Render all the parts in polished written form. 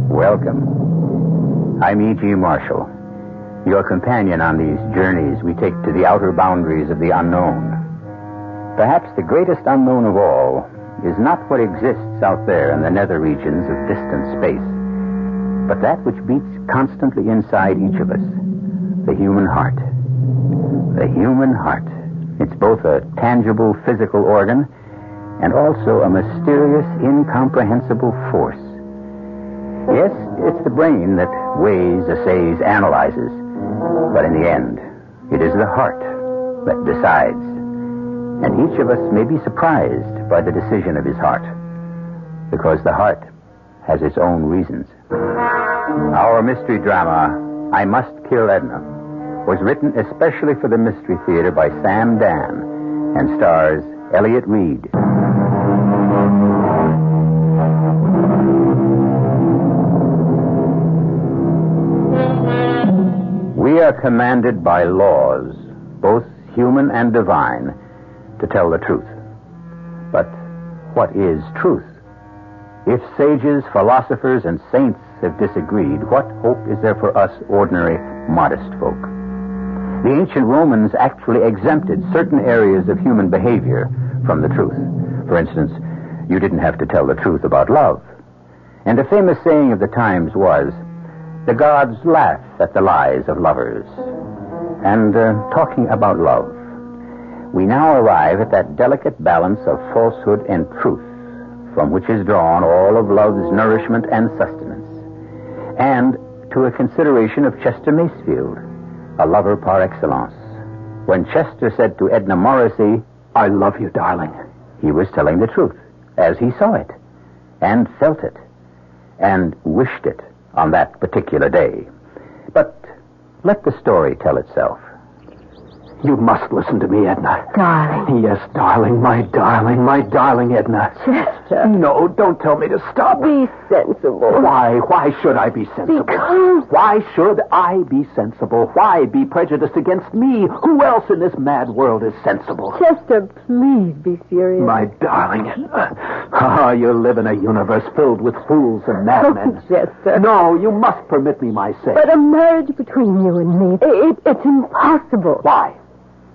Welcome. I'm E.G. Marshall, your companion on these journeys we take to the outer boundaries of the unknown. Perhaps the greatest unknown of all is not what exists out there in the nether regions of distant space, but that which beats constantly inside each of us, the human heart. The human heart. It's both a tangible physical organ and also a mysterious, incomprehensible force. Yes, it's the brain that weighs, assays, analyzes, but in the end, it is the heart that decides. And each of us may be surprised by the decision of his heart, because the heart has its own reasons. Our mystery drama, I Must Kill Edna, was written especially for the Mystery Theater by Dann and stars Elliot Reid. We are commanded by laws, both human and divine, to tell the truth. But what is truth? If sages, philosophers, and saints have disagreed, what hope is there for us ordinary, modest folk? The ancient Romans actually exempted certain areas of human behavior from the truth. For instance, you didn't have to tell the truth about love. And a famous saying of the times was, the gods laugh at the lies of lovers. And talking about love, we now arrive at that delicate balance of falsehood and truth, from which is drawn all of love's nourishment and sustenance. And to a consideration of Chester Masefield, a lover par excellence. When Chester said to Edna Morrissey, "I love you, darling," he was telling the truth, as he saw it, and felt it, and wished it on that particular day. But let the story tell itself. You must listen to me, Edna. Darling. Yes, darling, my darling Edna. Chester. No, don't tell me to stop. Be sensible. Why? Why should I be sensible? Because... Why should I be sensible? Why be prejudiced against me? Who else in this mad world is sensible? Chester, please be serious. My darling Edna. Ah, you live in a universe filled with fools and madmen. Oh, Chester. No, you must permit me my say. But a marriage between you and me, it's impossible. Why?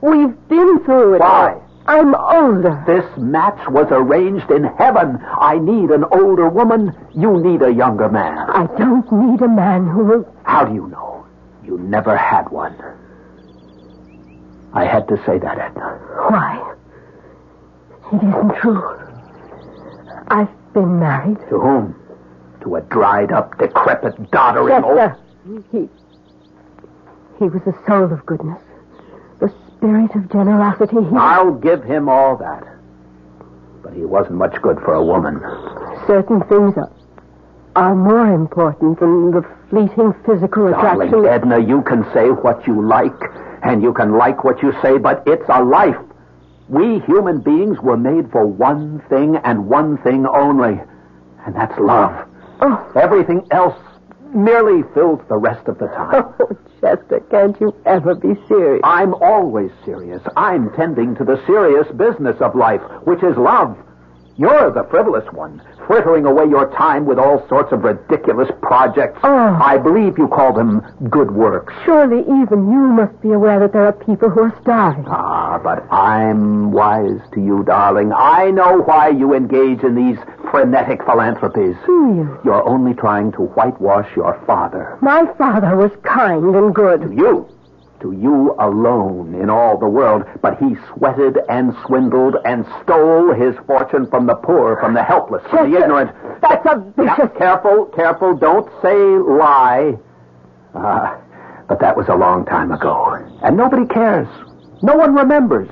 We've been through it. Why? I'm older. This match was arranged in heaven. I need an older woman. You need a younger man. I don't need a man who will... How do you know? You never had one. I had to say that, Edna. Why? It isn't true. I've been married. To whom? To a dried-up, decrepit, doddering Chester. He was a soul of goodness. The spirit of generosity. I'll give him all that. But he wasn't much good for a woman. Certain things are more important than the fleeting physical attraction. Darling Edna, you can say what you like, and you can like what you say, but it's a life. We human beings were made for one thing and one thing only, and that's love. Oh. Everything else merely fills the rest of the time. Oh, Chester, can't you ever be serious? I'm always serious. I'm tending to the serious business of life, which is love. You're the frivolous one, frittering away your time with all sorts of ridiculous projects. Oh. I believe you call them good works. Surely even you must be aware that there are people who are starving. Ah, but I'm wise to you, darling. I know why you engage in these frenetic philanthropies. Do you? You're only trying to whitewash your father. My father was kind and good. To you alone in all the world, but he sweated and swindled and stole his fortune from the poor, from the helpless, from the ignorant. That's a vicious... Now, careful, don't say lie. But that was a long time ago, and nobody cares. No one remembers.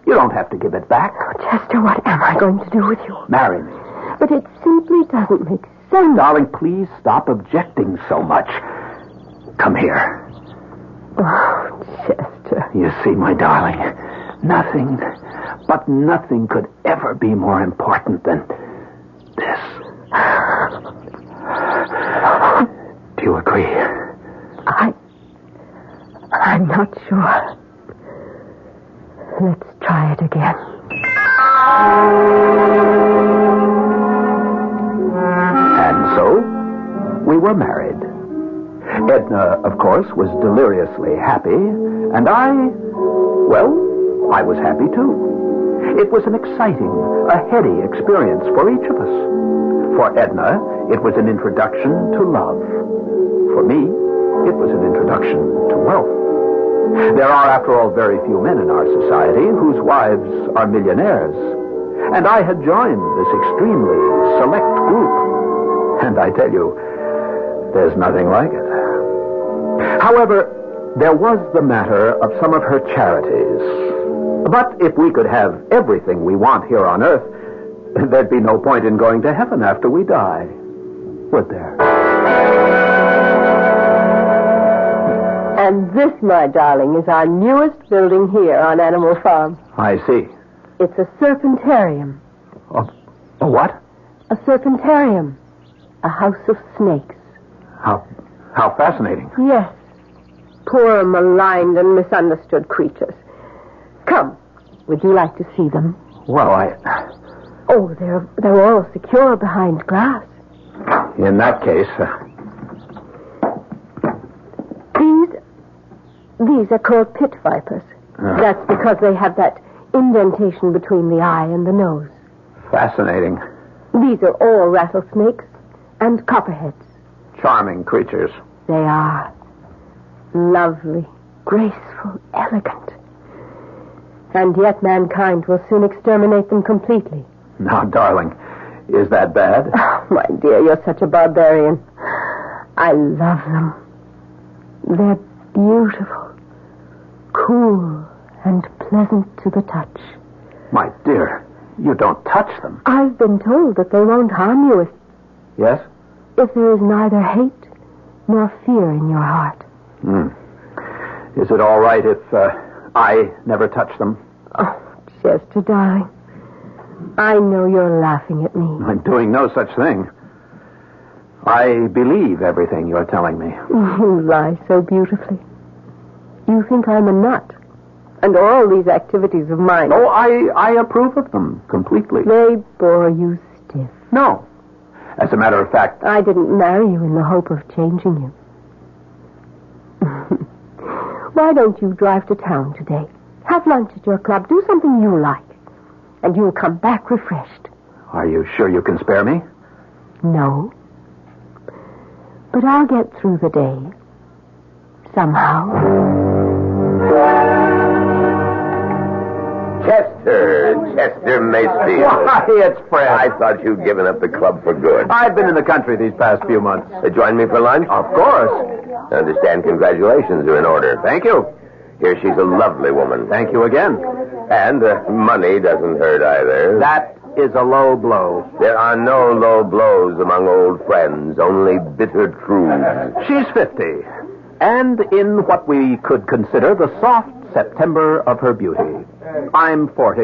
You don't have to give it back. Oh, Chester, what am I going to do with you? Marry me. But it simply doesn't make sense. Darling, please stop objecting so much. Come here. Oh, Chester. You see, my darling, nothing could ever be more important than this. Do you agree? I'm not sure. Let's try it again. were married. Edna, of course, was deliriously happy, and I was happy too. It was an exciting, a heady experience for each of us. For Edna, it was an introduction to love. For me, it was an introduction to wealth. There are, after all, very few men in our society whose wives are millionaires. And I had joined this extremely select group. And I tell you, there's nothing like it. However, there was the matter of some of her charities. But if we could have everything we want here on earth, there'd be no point in going to heaven after we die, would there? And this, my darling, is our newest building here on Animal Farm. I see. It's a serpentarium. A what? A serpentarium. A house of snakes. How fascinating. Yes. Poor, maligned, and misunderstood creatures. Come. Would you like to see them? Well, Oh, they're all secure behind glass. in that case... These are called pit vipers. That's because they have that indentation between the eye and the nose. Fascinating. These are all rattlesnakes and copperheads. Charming creatures. They are lovely, graceful, elegant. And yet mankind will soon exterminate them completely. Now, darling, is that bad? Oh, my dear, you're such a barbarian. I love them. They're beautiful, cool, and pleasant to the touch. My dear, you don't touch them. I've been told that they won't harm you Yes? if there is neither hate nor fear in your heart. Is it all right if I never touch them? Oh, Chester, darling. I know you're laughing at me. I'm doing no such thing. I believe everything you're telling me. You lie so beautifully. You think I'm a nut. And all these activities of mine... Oh, I approve of them completely. They bore you stiff. No. As a matter of fact... I didn't marry you in the hope of changing you. Why don't you drive to town today? Have lunch at your club. Do something you like. And you'll come back refreshed. Are you sure you can spare me? No. But I'll get through the day. Somehow. Chester Macefield. Why, it's Fred. I thought you'd given up the club for good. I've been in the country these past few months. Join me for lunch? Of course. I understand congratulations are in order. Thank you. Here, she's a lovely woman. Thank you again. And money doesn't hurt either. That is a low blow. There are no low blows among old friends, only bitter truths. She's 50, and in what we could consider the soft September of her beauty. I'm 40,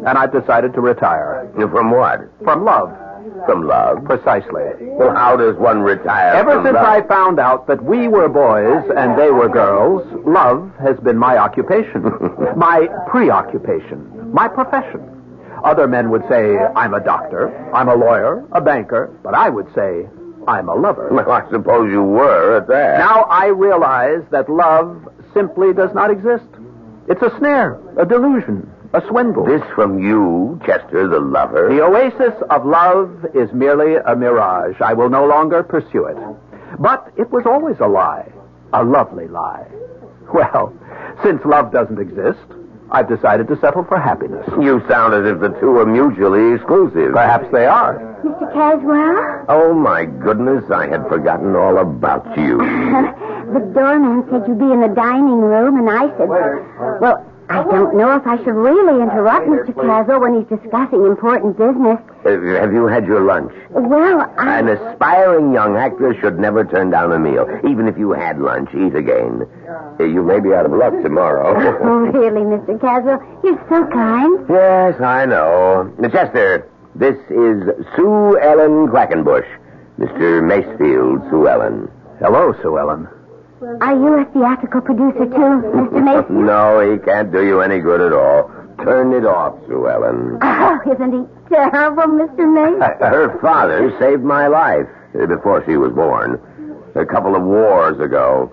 and I've decided to retire. From what? From love. From love? Precisely. Well, how does one retire Ever from since love? I found out that we were boys and they were girls, love has been my occupation, my preoccupation, my profession. Other men would say, I'm a doctor, I'm a lawyer, a banker, but I would say, I'm a lover. Well, I suppose you were at that. Now I realize that love simply does not exist. It's a snare, a delusion, a swindle. This from you, Chester the lover? The oasis of love is merely a mirage. I will no longer pursue it. But it was always a lie, a lovely lie. Well, since love doesn't exist, I've decided to settle for happiness. You sound as if the two are mutually exclusive. Perhaps they are. Mr. Caswell? Oh, my goodness, I had forgotten all about you. The doorman said you'd be in the dining room, and I said, well, I don't know if I should really interrupt Mr. Caswell when he's discussing important business. Have you had your lunch? Well, An aspiring young actress should never turn down a meal. Even if you had lunch, eat again. You may be out of luck tomorrow. Oh, really, Mr. Caswell? You're so kind. Yes, I know. Chester, this is Suellen Quackenbush. Mr. Macefield Suellen. Hello, Suellen. Are you a theatrical producer, too, Mr. Mason? No, he can't do you any good at all. Turn it off, Suellen. Oh, isn't he terrible, Mr. Mason? Her father saved my life before she was born. a couple of wars ago.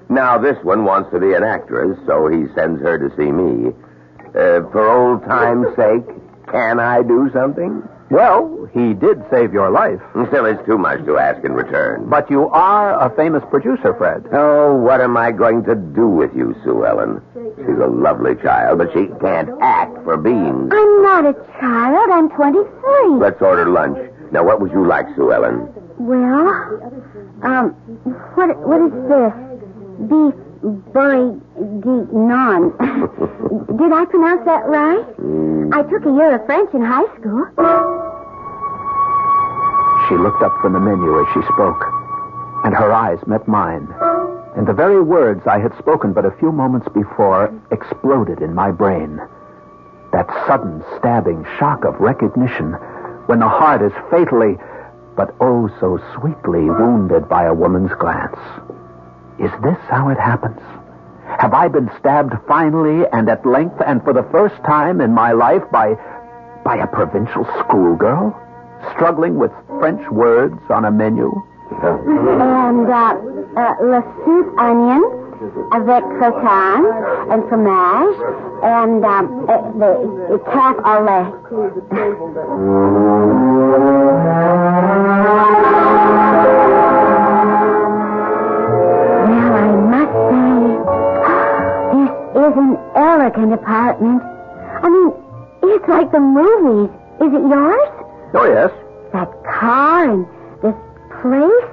Now this one wants to be an actress, so he sends her to see me. For old time's sake, can I do something? Well, he did save your life. Still, it's too much to ask in return. But you are a famous producer, Fred. Oh, what am I going to do with you, Suellen? She's a lovely child, but she can't act for beans. I'm not a child. I'm 23. Let's order lunch. Now, what would you like, Suellen? Well, what is this? Beef bourguignon. Did I pronounce that right? I took a year of French in high school. She looked up from the menu as she spoke, and her eyes met mine. And the very words I had spoken but a few moments before exploded in my brain. That sudden, stabbing shock of recognition when the heart is fatally, but oh so sweetly wounded by a woman's glance. Is this how it happens? Have I been stabbed finally and at length and for the first time in my life by a provincial schoolgirl struggling with French words on a menu? And le soup onion avec croutons and fromage and the calf au lait. Well, I must say, this is an elegant apartment. I mean, it's like the movies. Is it yours? Oh, yes. That car and this place?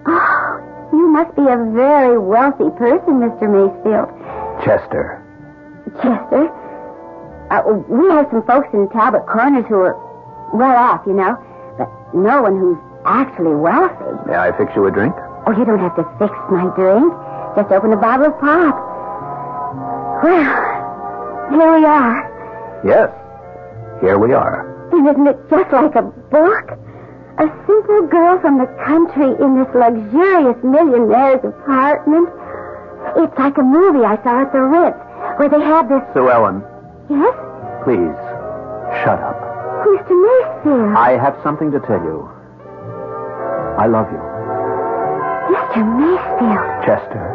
Oh, you must be a very wealthy person, Mr. Macefield. Chester. Chester? We have some folks in Talbot Corners who are well off, you know, but no one who's actually wealthy. May I fix you a drink? Oh, you don't have to fix my drink. Just open a bottle of pop. Well, here we are. Yes, here we are. And isn't it just like a book? A simple girl from the country in this luxurious millionaire's apartment. It's like a movie I saw at the Ritz, where they had this... Suellen, Yes? please, shut up. Mr. Macefield. I have something to tell you. I love you. Mr. Macefield. Chester,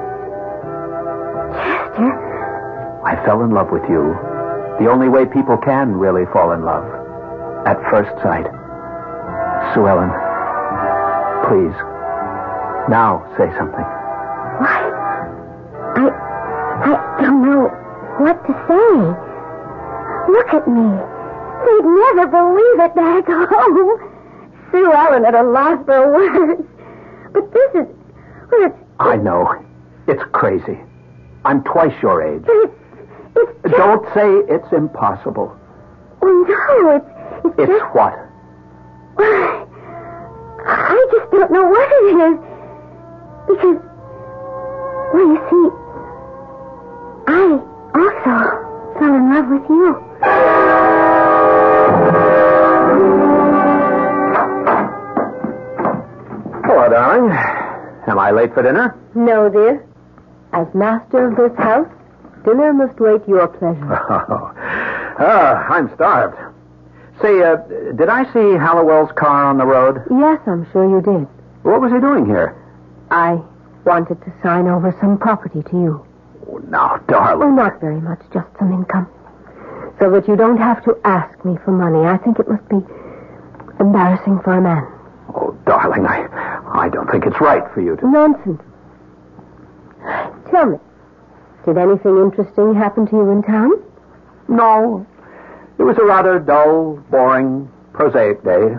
Chester? I fell in love with you. The only way people can really fall in love. At first sight. Suellen, please, now say something. Why? I don't know what to say. Look at me. They'd never believe it back home. Suellen at a loss for words. But this is... Well, it's... I know. It's crazy. I'm twice your age. It's just... Don't say it's impossible. Oh, no, It's just... what? I just don't know what it is. Because, well, you see, I also fell in love with you. Hello, darling. Am I late for dinner? No, dear. As master of this house, dinner must wait your pleasure. I'm starved. Say, did I see Hallowell's car on the road? Yes, I'm sure you did. What was he doing here? I wanted to sign over some property to you. Oh, now, darling. Well, not very much, just some income. So that you don't have to ask me for money. I think it must be embarrassing for a man. Oh, darling, I don't think it's right for you to... Nonsense. Tell me, did anything interesting happen to you in town? No. It was a rather dull, boring, prosaic day.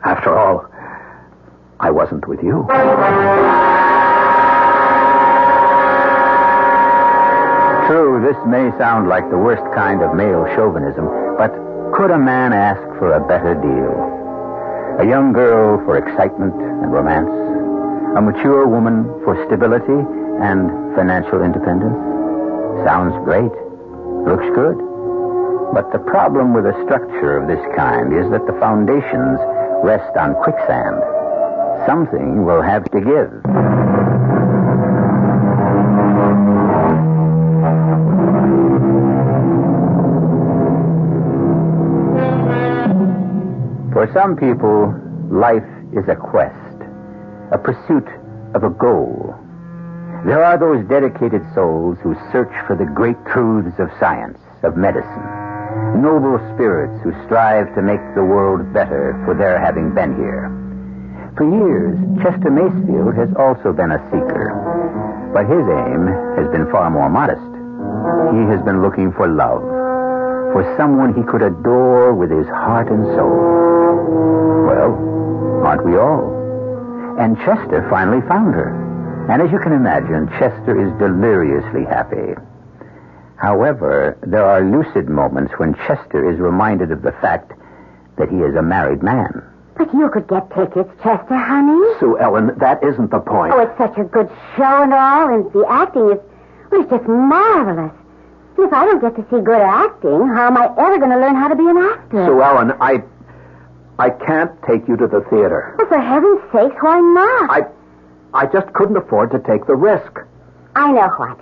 After all, I wasn't with you. True, this may sound like the worst kind of male chauvinism, but could a man ask for a better deal? A young girl for excitement and romance, a mature woman for stability and financial independence. Sounds great. Looks good. But the problem with a structure of this kind is that the foundations rest on quicksand. Something will have to give. For some people, life is a quest, a pursuit of a goal. There are those dedicated souls who search for the great truths of science, of medicine. Noble spirits who strive to make the world better for their having been here. For years, Chester Macefield has also been a seeker. But his aim has been far more modest. He has been looking for love. For someone he could adore with his heart and soul. Well, aren't we all? And Chester finally found her. And as you can imagine, Chester is deliriously happy. However, there are lucid moments when Chester is reminded of the fact that he is a married man. But you could get tickets, Chester, honey. Suellen, that isn't the point. Oh, it's such a good show and all, and the acting is, well, it's just marvelous. And if I don't get to see good acting, how am I ever going to learn how to be an actor? Suellen, I can't take you to the theater. Well, for heaven's sakes, why not? I just couldn't afford to take the risk. I know what.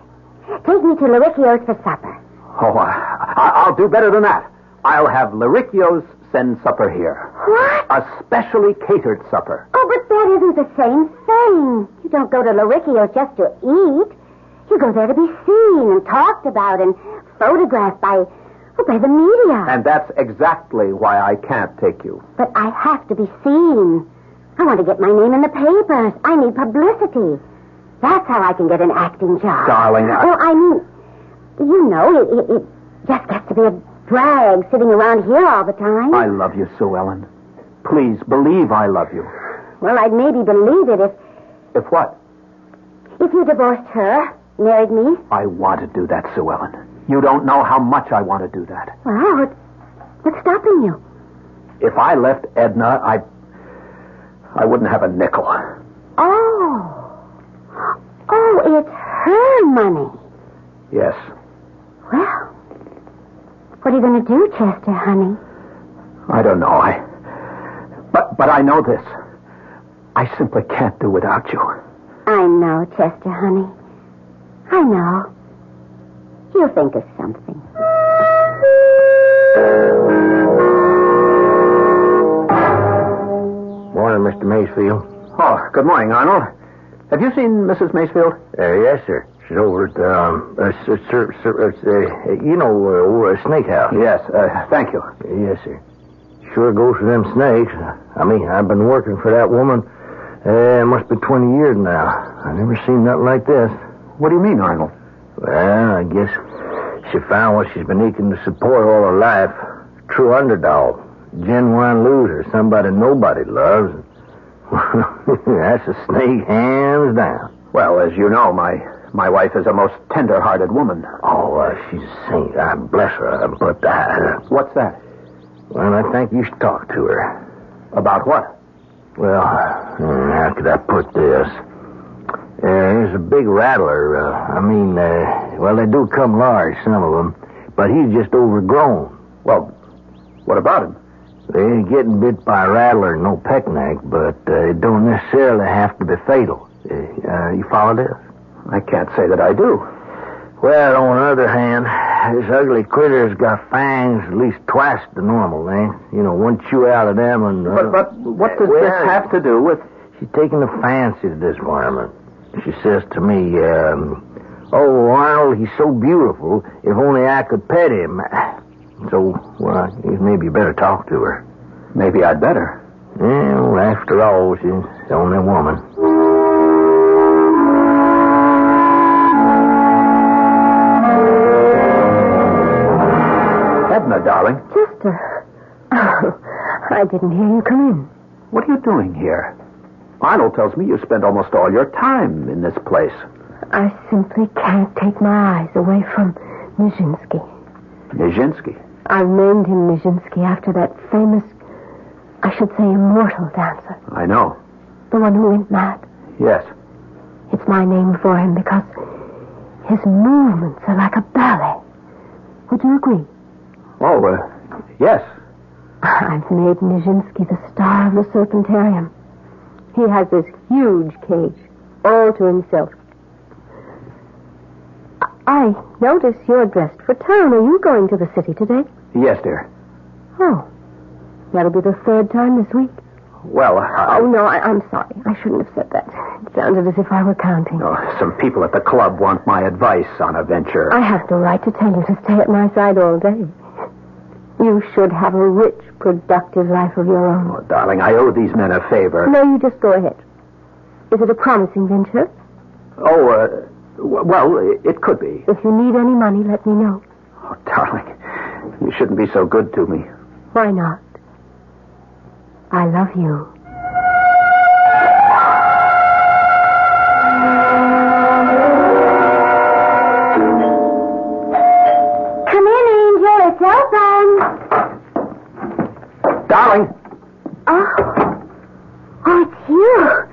Take me to Loricchio's for supper. Oh, I'll do better than that. I'll have Loricchio's send supper here. What? A specially catered supper. Oh, but that isn't the same thing. You don't go to Loricchio's just to eat. You go there to be seen and talked about and photographed by the media. And that's exactly why I can't take you. But I have to be seen. I want to get my name in the papers. I need publicity. That's how I can get an acting job. Darling, Well, I mean, you know, it just gets to be a drag sitting around here all the time. I love you, Suellen. Please, believe I love you. Well, I'd maybe believe it If what? if you divorced her, married me. I want to do that, Suellen. You don't know how much I want to do that. Well, what's stopping you? If I left Edna, I wouldn't have a nickel. Oh, it's her money. Yes. Well, what are you going to do, Chester, honey? I don't know. But I know this. I simply can't do without you. I know, Chester, honey. I know. You'll think of something. Morning, Mr. Macefield. Oh, good morning, Arnold. Have you seen Mrs. Macefield? Yes, sir. She's over at, over at Snake House. Yes, thank you. Yes, sir. Sure goes for them snakes. I mean, I've been working for that woman, must be 20 years now. I never seen nothing like this. What do you mean, Arnold? Well, I guess she found what she's been aching to support all her life. True underdog. Genuine loser. Somebody nobody loves. That's a snake, hands down. Well, as you know, my wife is a most tender-hearted woman. Oh, she's a saint. I bless her. But, What's that? well, I think you should talk to her. About what? Well, how could I put this? There's a big rattler. They do come large, some of them. But he's just overgrown. Well, what about him? They ain't getting bit by a rattler, no peckneck, but it don't necessarily have to be fatal. You follow this? I can't say that I do. Well, on the other hand, this ugly critter's got fangs at least twice the normal length. One chew out of them and... But what does this have to do with... She's taking a fancy to this varmint. She says to me, oh, Arnold, he's so beautiful. If only I could pet him. So, well, maybe you better talk to her. Maybe I'd better. Yeah, well, after all, she's the only woman. Edna, darling. Chester. Oh, I didn't hear you come in. What are you doing here? Arnold tells me you spend almost all your time in this place. I simply can't take my eyes away from Nijinsky. Nijinsky? I've named him Nijinsky after that famous, I should say immortal dancer. I know. The one who went mad. Yes. It's my name for him because his movements are like a ballet. Would you agree? Oh, yes. I've made Nijinsky the star of the Serpentarium. He has this huge cage, all to himself. I notice you're dressed for town. Are you going to the city today? Yes, dear. Oh, that'll be the third time this week. Well, Oh, no, I'm sorry. I shouldn't have said that. It sounded as if I were counting. some people at the club want my advice on a venture. I have no right to tell you to stay at my side all day. You should have a rich, productive life of your own. Oh, darling, I owe these men a favor. No, you just go ahead. Is it a promising venture? Oh, well, it could be. If you need any money, let me know. Oh, darling, you shouldn't be so good to me. Why not? I love you. Come in, Angel. It's open. Darling! Oh, it's you.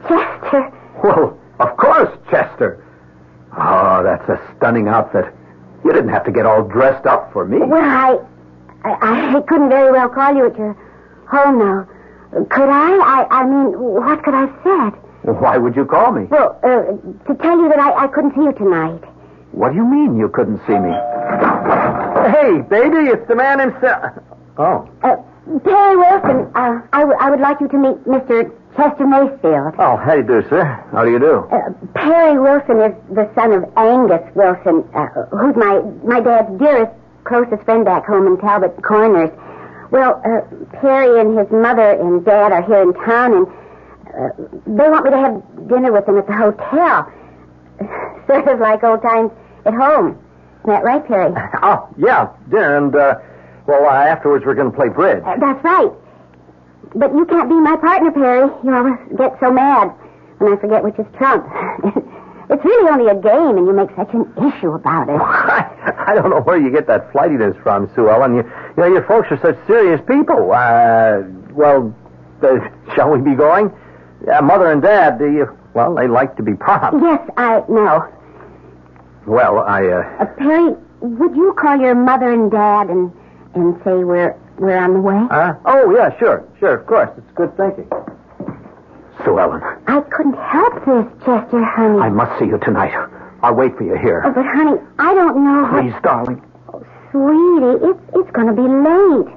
Chester. Well, of course, Chester. Oh, that's a stunning outfit. You didn't have to get all dressed up for me. Well, I couldn't very well call you at your home now. Could I? I mean, what could I have said? Why would you call me? Well, to tell you that I couldn't see you tonight. What do you mean you couldn't see me? Hey, baby, it's the man himself. Oh. Perry Wilson, I would like you to meet Mr. Chester Mayfield. Oh, how do you do, sir? How do you do? Perry Wilson is the son of Angus Wilson, who's my dad's dearest, closest friend back home in Talbot Corners. Well, Perry and his mother and dad are here in town, and they want me to have dinner with them at the hotel. Sort of like old times at home. Isn't that right, Perry? Oh, yeah, dinner, and, afterwards we're going to play bridge. That's right. But you can't be my partner, Perry. You always get so mad when I forget which is Trump. It's really only a game, and you make such an issue about it. I don't know where you get that flightiness from, Suellen. You know, your folks are such serious people. Shall we be going? Mother and Dad, they like to be prompt. Yes, I know. Well, Perry, would you call your mother and Dad and say we're on the way? Oh, yeah, sure, of course. It's good thinking. Suellen. I couldn't help this, Chester, honey. I must see you tonight. I'll wait for you here. Oh, but, honey, I don't know Please, darling. Oh, sweetie, it's going to be late.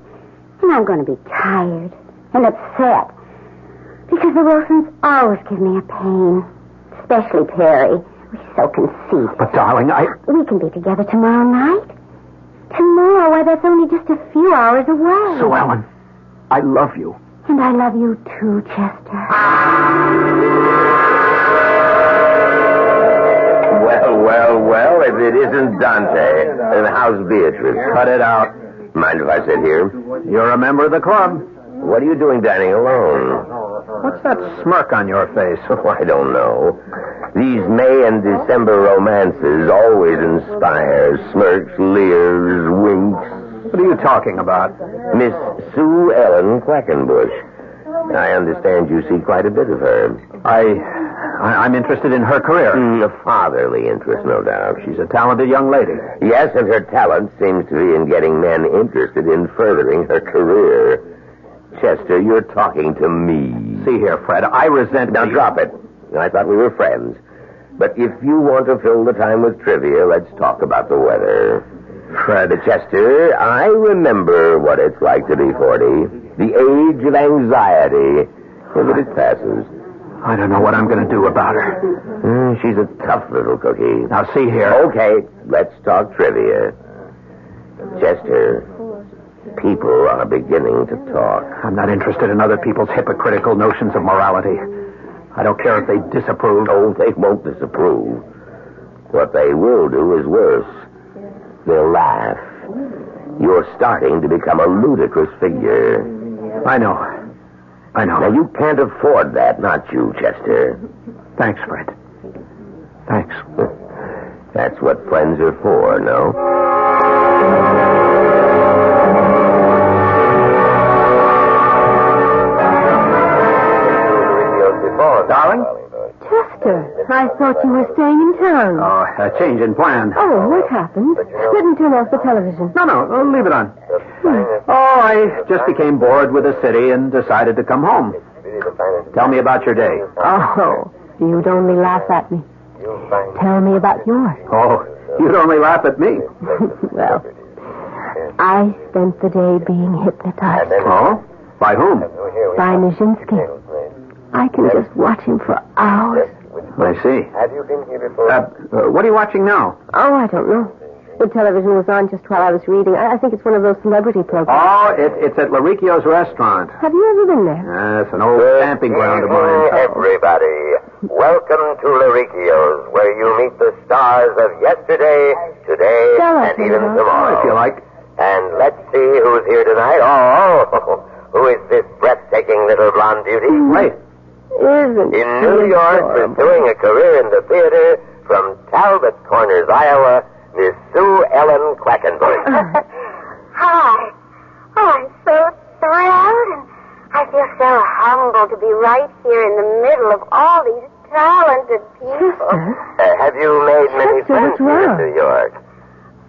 And I'm going to be tired and upset. Because the Wilsons always give me a pain. Especially Perry. He's so conceited. But, darling, We can be together tomorrow night. Tomorrow? Why, that's only just a few hours away. Suellen, I love you. And I love you too, Chester. Well, if it isn't Dante, then how's Beatrice? Cut it out. Mind if I sit here? You're a member of the club. What are you doing dining alone? What's that smirk on your face? Oh, I don't know. These May and December romances always inspire smirks, leers, winks. What are you talking about? Miss Suellen Quackenbush. I understand you see quite a bit of her. I'm interested in her career. A fatherly interest, no doubt. She's a talented young lady. Yes, and her talent seems to be in getting men interested in furthering her career. Chester, you're talking to me. See here, Fred, I resent... Now, drop it. I thought we were friends. But if you want to fill the time with trivia, let's talk about the weather. Fred. Chester, I remember what it's like to be 40. The age of anxiety. But it passes. I don't know what I'm going to do about her. She's a tough little cookie. Now, see here. Okay, let's talk trivia. Chester, people are beginning to talk. I'm not interested in other people's hypocritical notions of morality. I don't care if they disapprove. Oh, they won't disapprove. What they will do is worse. They'll laugh. You're starting to become a ludicrous figure. I know. Now, you can't afford that, not you, Chester. Thanks, Fred. Thanks. That's what friends are for, no? Darling? Chester, I thought you were staying in town. Oh, a change in plan. Oh, what happened? Didn't turn off the television. No, leave it on. Oh, I just became bored with the city and decided to come home. Tell me about your day. Oh, you'd only laugh at me. Tell me about yours. Oh, you'd only laugh at me. Well, I spent the day being hypnotized. Oh? By whom? by Nijinsky. I can just watch him for hours. I see. Have you been here before? What are you watching now? Oh, I don't know. The television was on just while I was reading. I think it's one of those celebrity programs. Oh, it's at Loricchio's restaurant. Have you ever been there? It's an old stamping ground of mine. Everybody. Welcome to Loricchio's, where you meet the stars of yesterday, today, and even tomorrow. If you like. And let's see who's here tonight. Oh, who is this breathtaking little blonde beauty? Wait. Isn't In New York, pursuing a career in the theater, from Talbot Corners, Iowa, Miss Suellen Quackenbush. Hi. Oh, I'm so thrilled, and I feel so humbled to be right here in the middle of all these talented people. Have you made many Chester, friends what's here in wrong? New York?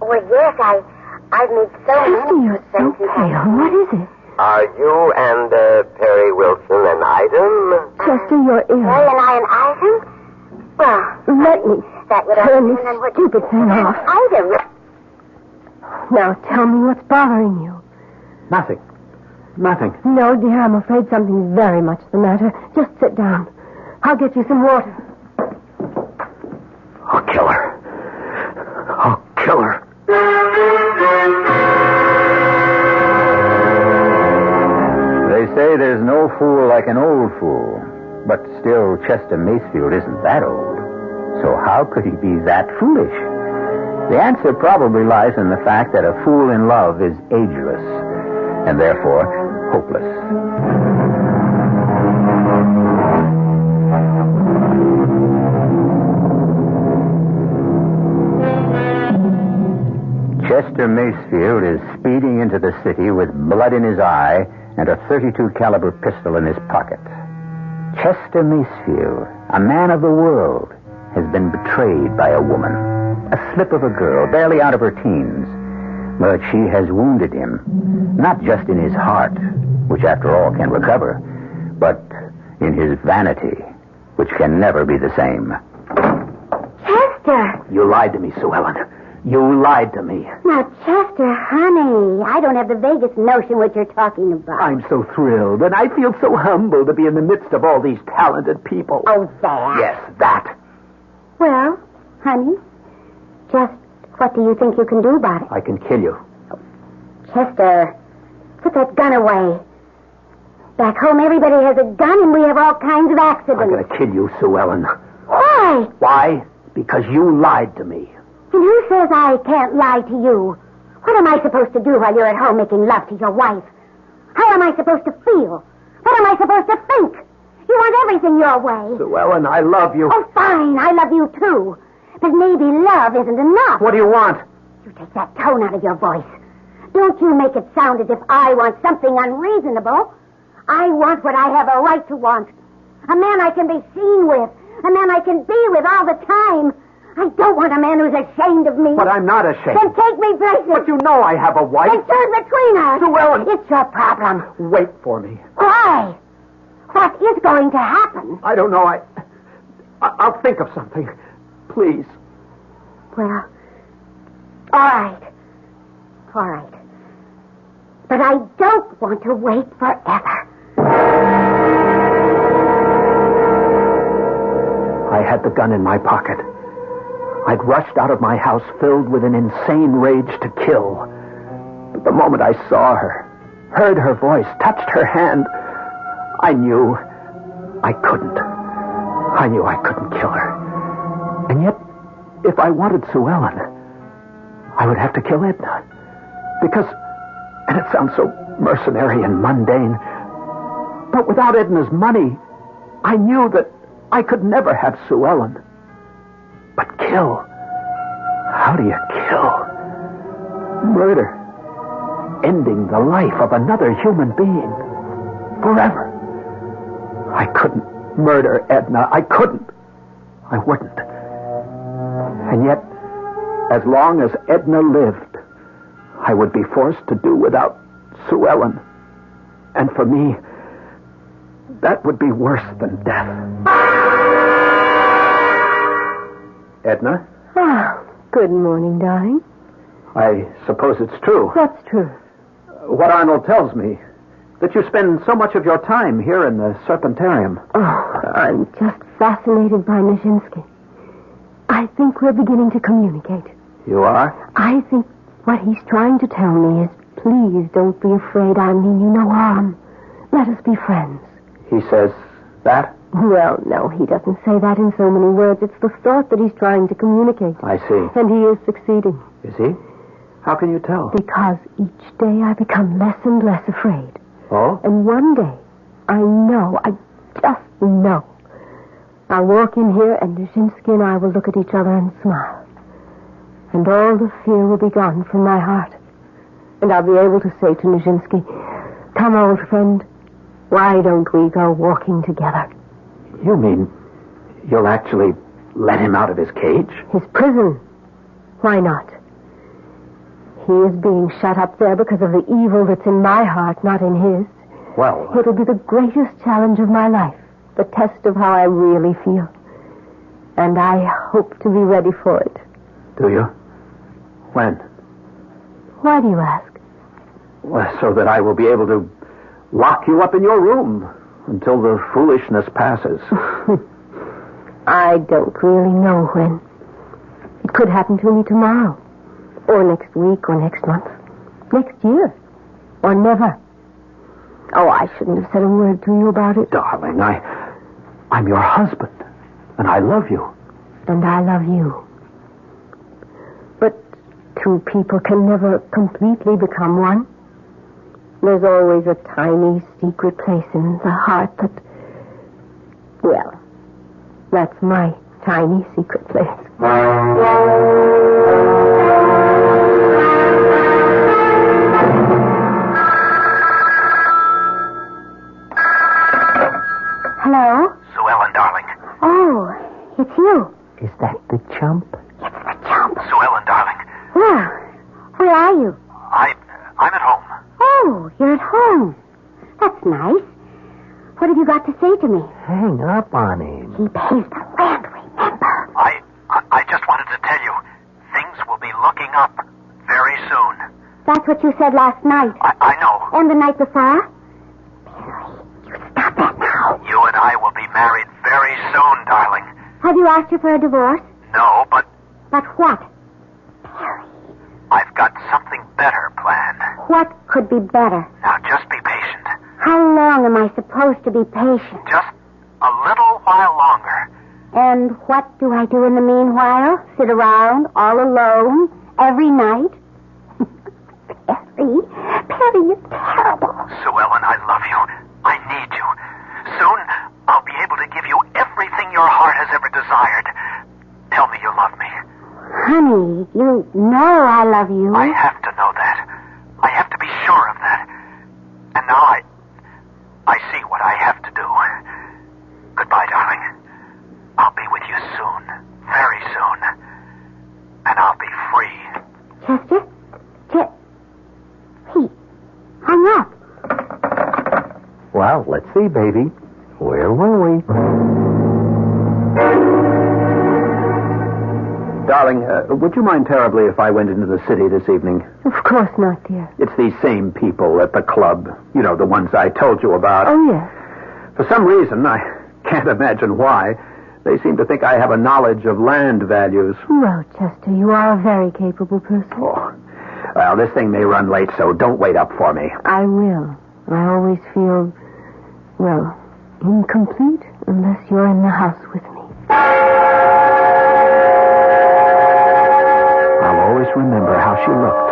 Well, yes, I've made so Chester, many you're so friends. pale. What is it? Are you and Perry Wilson an item? Chester, you're ill. Perry and I an item? Well, Let me that would turn have this been what stupid thing off. item. Now tell me what's bothering you. Nothing. No, dear, I'm afraid something's very much the matter. Just sit down. I'll get you some water. I'll kill her. They say there's no fool like an old fool. But still, Chester Macefield isn't that old. So how could he be that foolish? The answer probably lies in the fact that a fool in love is ageless, and therefore hopeless. Chester Macefield is speeding into the city with blood in his eye and a .32 caliber pistol in his pocket. Chester Macefield, a man of the world, has been betrayed by a woman, a slip of a girl, barely out of her teens. But she has wounded him, not just in his heart, which after all can recover, but in his vanity, which can never be the same. Chester! You lied to me, Suellen. You lied to me. Now, Chester, honey, I don't have the vaguest notion what you're talking about. I'm so thrilled, and I feel so humbled to be in the midst of all these talented people. Oh, that. Yes, that. Well, honey, just what do you think you can do about it? I can kill you. Chester, put that gun away. Back home, everybody has a gun, and we have all kinds of accidents. I'm going to kill you, Suellen. Why? Why? Because you lied to me. And who says I can't lie to you? What am I supposed to do while you're at home making love to your wife? How am I supposed to feel? What am I supposed to think? You want everything your way. Suellen, I love you. Oh, fine, I love you too. But maybe love isn't enough. What do you want? You take that tone out of your voice. Don't you make it sound as if I want something unreasonable. I want what I have a right to want. A man I can be seen with. A man I can be with all the time. I don't want a man who's ashamed of me. But I'm not ashamed. Then take me places. But you know I have a wife. Then choose between us. Suellen. It's your problem. Wait for me. Why? What is going to happen? I don't know. I'll think of something. Please. Well, all right. All right. But I don't want to wait forever. I had the gun in my pocket. I'd rushed out of my house filled with an insane rage to kill. But the moment I saw her, heard her voice, touched her hand, I knew I couldn't. I knew I couldn't kill her. And yet, if I wanted Suellen, I would have to kill Edna. Because, and it sounds so mercenary and mundane, but without Edna's money, I knew that I could never have Suellen. But kill? How do you kill? Murder. Ending the life of another human being. Forever. I couldn't murder Edna. I couldn't. I wouldn't. And yet, as long as Edna lived, I would be forced to do without Suellen. And for me, that would be worse than death. Edna? Oh, good morning, darling. I suppose it's true. What's true? What Arnold tells me, that you spend so much of your time here in the Serpentarium. Oh, I'm just fascinated by Nijinsky. I think we're beginning to communicate. You are? I think what he's trying to tell me is, please don't be afraid. I mean you no harm. Let us be friends. He says that? Well, no, he doesn't say that in so many words. It's the thought that he's trying to communicate. I see. And he is succeeding. Is he? How can you tell? Because each day I become less and less afraid. Oh? And one day, I just know, I'll walk in here and Nijinsky and I will look at each other and smile. And all the fear will be gone from my heart. And I'll be able to say to Nijinsky, come, old friend, why don't we go walking together? You mean you'll actually let him out of his cage? His prison. Why not? He is being shut up there because of the evil that's in my heart, not in his. Well... It'll be the greatest challenge of my life, the test of how I really feel. And I hope to be ready for it. Do you? When? Why do you ask? Well, so that I will be able to lock you up in your room until the foolishness passes. I don't really know when. It could happen to me tomorrow, or next week, or next month, next year, or never. Oh, I shouldn't have said a word to you about it. Darling, I'm your husband, and I love you. And I love you. But two people can never completely become one. There's always a tiny secret place in the heart that... Well, that's my tiny secret place. Hello? Suellen, darling. Oh, it's you. Is that the chump? It's the chump. Suellen, darling. Where are you? I'm at home. Oh, you're at home. That's nice. What have you got to say to me? Hang up on him. He pays the rent, remember? I just wanted to tell you, things will be looking up very soon. That's what you said last night. I know. And the night before? Perry, you stop that now. You and I will be married very soon, darling. Have you asked her for a divorce? No, but But what? Perry. I've got something better planned. What could be better? Now, just be patient. How long am I supposed to be patient? Just a little while longer. And what do I do in the meanwhile? Sit around all alone every night? Perry, you're terrible. Suellen, I love you. I need you. Soon, I'll be able to give you everything your heart has ever desired. Tell me you love me. Honey, you know I love you. I have to know that. I have to be sure of that. And now I see what I have to do. Goodbye, darling. I'll be with you soon. Very soon. And I'll be free. Chester? He hung up. Well, let's see, baby. Where were we? Darling, would you mind terribly if I went into the city this evening? Of course not, dear. It's these same people at the club. You know, the ones I told you about. Oh, yes. For some reason, I can't imagine why, they seem to think I have a knowledge of land values. Well, Chester, you are a very capable person. Oh. Well, this thing may run late, so don't wait up for me. I will. I always feel, well, incomplete unless you're in the house with me. I'll always remember how she looked.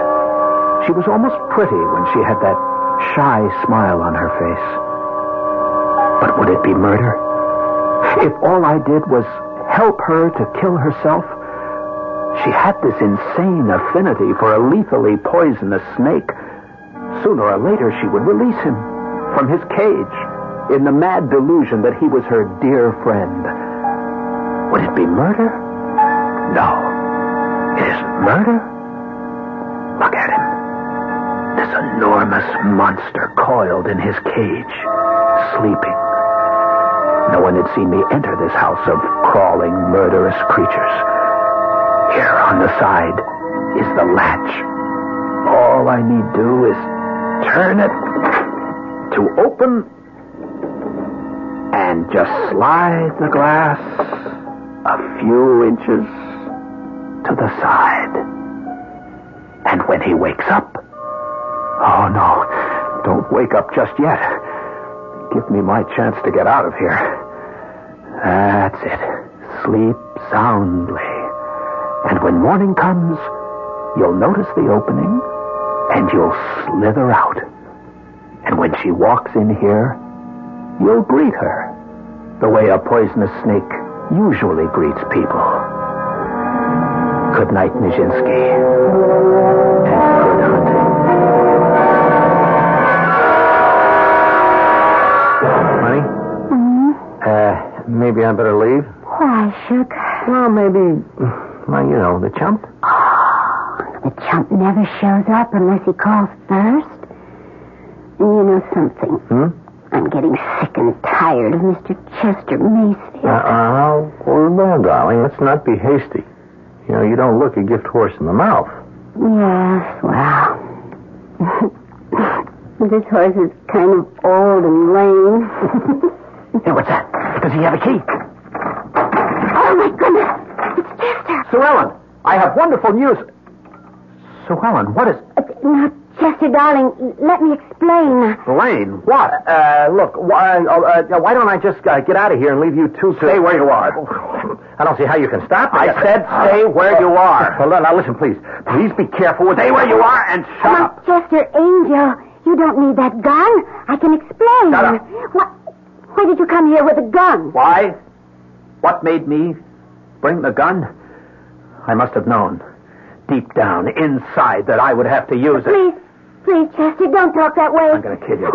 She was almost pretty when she had that shy smile on her face. But would it be murder? If all I did was help her to kill herself? She had this insane affinity for a lethally poisonous snake. Sooner or later, she would release him from his cage in the mad delusion that he was her dear friend. Would it be murder? No. It isn't murder. Look at him. This enormous monster coiled in his cage, sleeping. No one had seen me enter this house of crawling, murderous creatures. Here on the side is the latch. All I need do is turn it to to open and just slide the glass a few inches to the side. And when he wakes up... Oh, no. Don't wake up just yet. Give me my chance to get out of here. That's it. Sleep soundly. And when morning comes, you'll notice the opening, and you'll slither out. And when she walks in here, you'll greet her the way a poisonous snake usually greets people. Good night, Nijinsky. And good hunting. Honey? Mm-hmm. Maybe I better leave? Why, sugar? Well, maybe, the chump. Oh, the chump never shows up unless he calls first. And you know something? I'm getting sick and tired of Mr. Chester Macefield. Hold on, darling. Let's not be hasty. You don't look a gift horse in the mouth. Yes, well... This horse is kind of old and lame. Hey, what's that? Does he have a key? Oh, my goodness. It's Chester. Suellen, I have wonderful news. Suellen, what is... Now, Chester, darling, let me explain. Lane, what? Look, why don't I just get out of here and leave you two to... Stay where you are. I don't see how you can stop me. I said stay where you are. Well, now, listen, please. Please be careful with... Stay where you are and shut Now, up. Chester, Angel, you don't need that gun. I can explain. Shut up. Why did you come here with a gun? Why? What made me bring the gun? I must have known, deep down, inside, that I would have to use it. Please, Chester, don't talk that way. I'm going to kill you.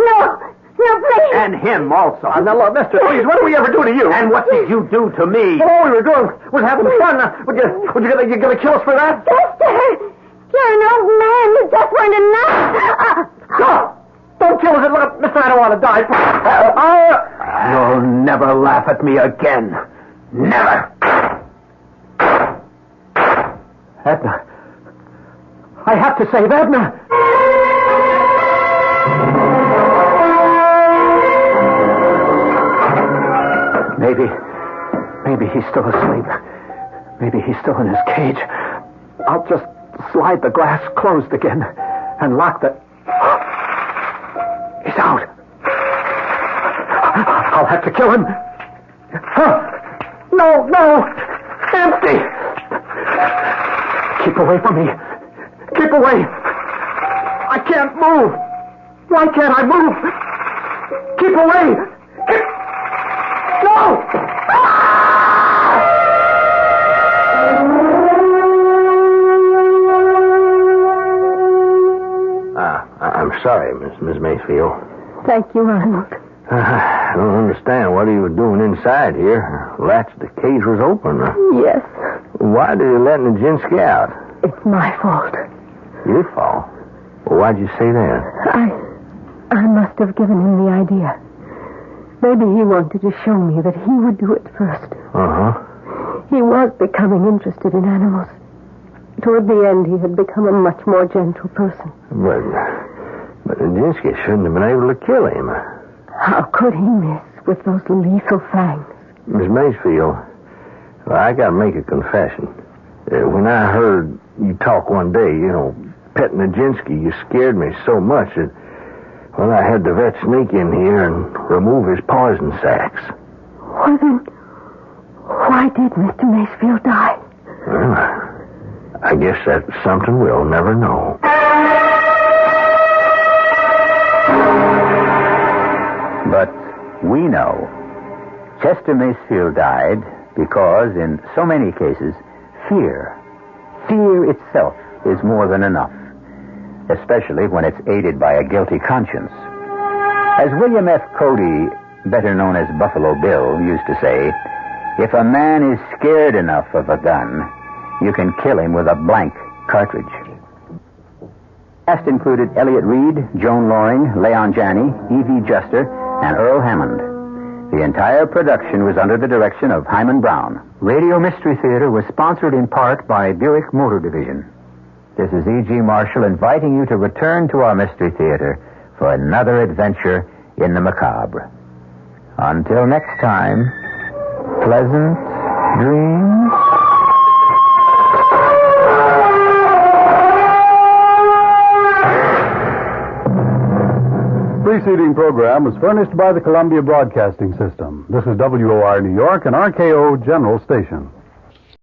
No, please. And him also. Now, look, mister, please, what did we ever do to you? And what did you do to me? All we were doing was having fun. Would you gonna kill us for that? Chester, you're an old man. You just weren't enough. No! Don't kill us. Look, mister, I don't want to die. You'll never laugh at me again. Never. Edna. I have to save Edna. Maybe he's still asleep. Maybe he's still in his cage. I'll just slide the glass closed again and lock the... He's out. I'll have to kill him. No. Empty. Keep away from me. Keep away. I can't move. Why can't I move? Keep away. No! I'm sorry, Miss Macefield. Thank you, Arnold. I don't understand. What are you doing inside here? Latch, the cage was open. Yes. Why did you let Nijinsky out? It's my fault. Your fault? Well, why'd you say that? I must have given him the idea. Maybe he wanted to show me that he would do it first. Uh-huh. He was becoming interested in animals. Toward the end, he had become a much more gentle person. But Nijinsky shouldn't have been able to kill him. How could he miss with those lethal fangs? Miss Macefield, I got to make a confession. When I heard you talk one day, pet Nijinsky, you scared me so much that, I had the vet sneak in here and remove his poison sacs. Well, then, why did Mr. Macefield die? Well, I guess that's something we'll never know. But we know Chester Macefield died because, in so many cases, fear itself is more than enough, especially when it's aided by a guilty conscience. As William F. Cody, better known as Buffalo Bill, used to say, if a man is scared enough of a gun, you can kill him with a blank cartridge. Cast included Elliot Reid, Joan Lorring, Leon Janney, Evie Juster, and Earl Hammond. The entire production was under the direction of Himan Brown. Radio Mystery Theater was sponsored in part by Buick Motor Division. This is E.G. Marshall inviting you to return to our Mystery Theater for another adventure in the macabre. Until next time, pleasant dreams. Preceding program was furnished by the Columbia Broadcasting System. This is WOR New York and RKO General Station.